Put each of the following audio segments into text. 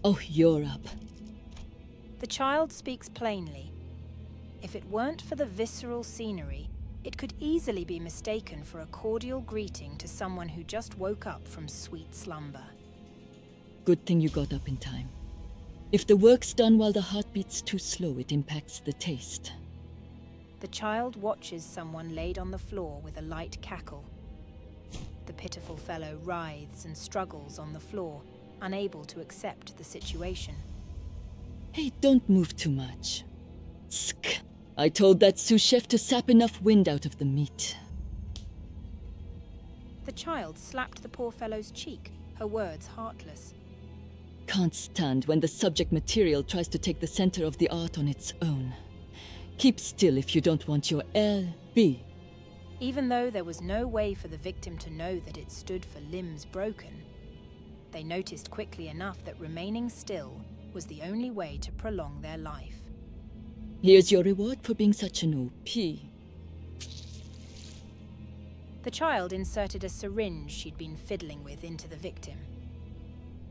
Oh, you're up. The child speaks plainly. If it weren't for the visceral scenery, it could easily be mistaken for a cordial greeting to someone who just woke up from sweet slumber. Good thing you got up in time. If the work's done while the heartbeat's too slow, it impacts the taste. The child watches someone laid on the floor with a light cackle. The pitiful fellow writhes and struggles on the floor, unable to accept the situation. Hey, don't move too much. Tsk. I told that sous chef to sap enough wind out of the meat. The child slapped the poor fellow's cheek, her words heartless. Can't stand when the subject material tries to take the center of the art on its own. Keep still if you don't want your LB. Even though there was no way for the victim to know that it stood for limbs broken, they noticed quickly enough that remaining still was the only way to prolong their life. Here's your reward for being such an OP. The child inserted a syringe she'd been fiddling with into the victim.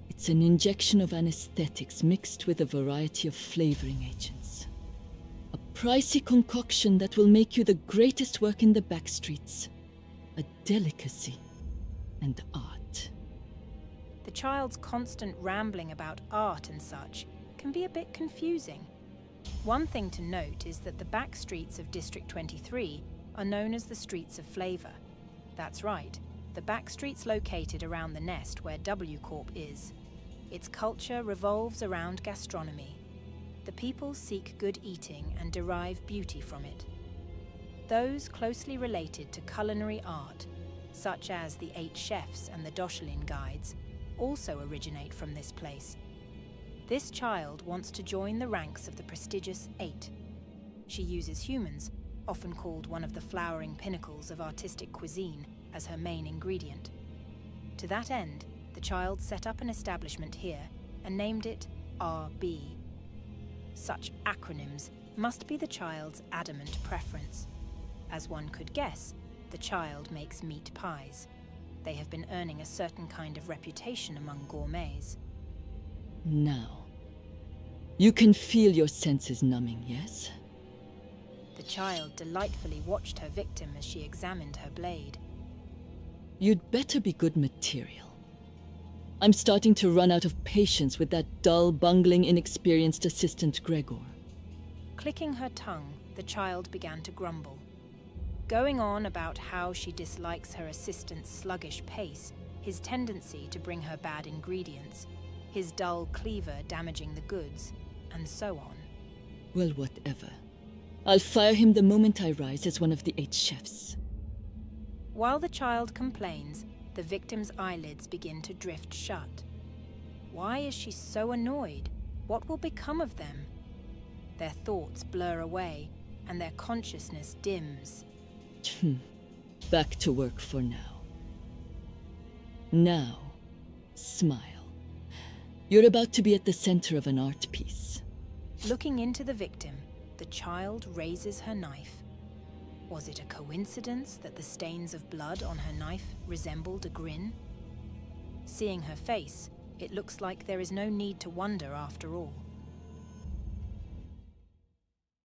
It's an injection of anesthetics mixed with a variety of flavoring agents. A pricey concoction that will make you the greatest work in the backstreets. A delicacy and art. The child's constant rambling about art and such can be a bit confusing. One thing to note is that the back streets of District 23 are known as the Streets of Flavor. That's right, the back streets located around the nest where W Corp is. Its culture revolves around gastronomy. The people seek good eating and derive beauty from it. Those closely related to culinary art, such as the 8 chefs and the Doshelin guides, also originate from this place. This child wants to join the ranks of the prestigious 8. She uses humans, often called one of the flowering pinnacles of artistic cuisine, as her main ingredient. To that end, the child set up an establishment here and named it RB. Such acronyms must be the child's adamant preference. As one could guess, the child makes meat pies. They have been earning a certain kind of reputation among gourmets. Now, you can feel your senses numbing, yes? The child delightfully watched her victim as she examined her blade. You'd better be good material. I'm starting to run out of patience with that dull, bungling, inexperienced assistant Gregor. Clicking her tongue, the child began to grumble. Going on about how she dislikes her assistant's sluggish pace, his tendency to bring her bad ingredients, his dull cleaver damaging the goods, and so on. Well, whatever. I'll fire him the moment I rise as one of the 8 chefs. While the child complains, the victim's eyelids begin to drift shut. Why is she so annoyed? What will become of them? Their thoughts blur away, and their consciousness dims. Back to work for now. Now, smile. You're about to be at the center of an art piece. Looking into the victim, the child raises her knife. Was it a coincidence that the stains of blood on her knife resembled a grin? Seeing her face, it looks like there is no need to wonder after all.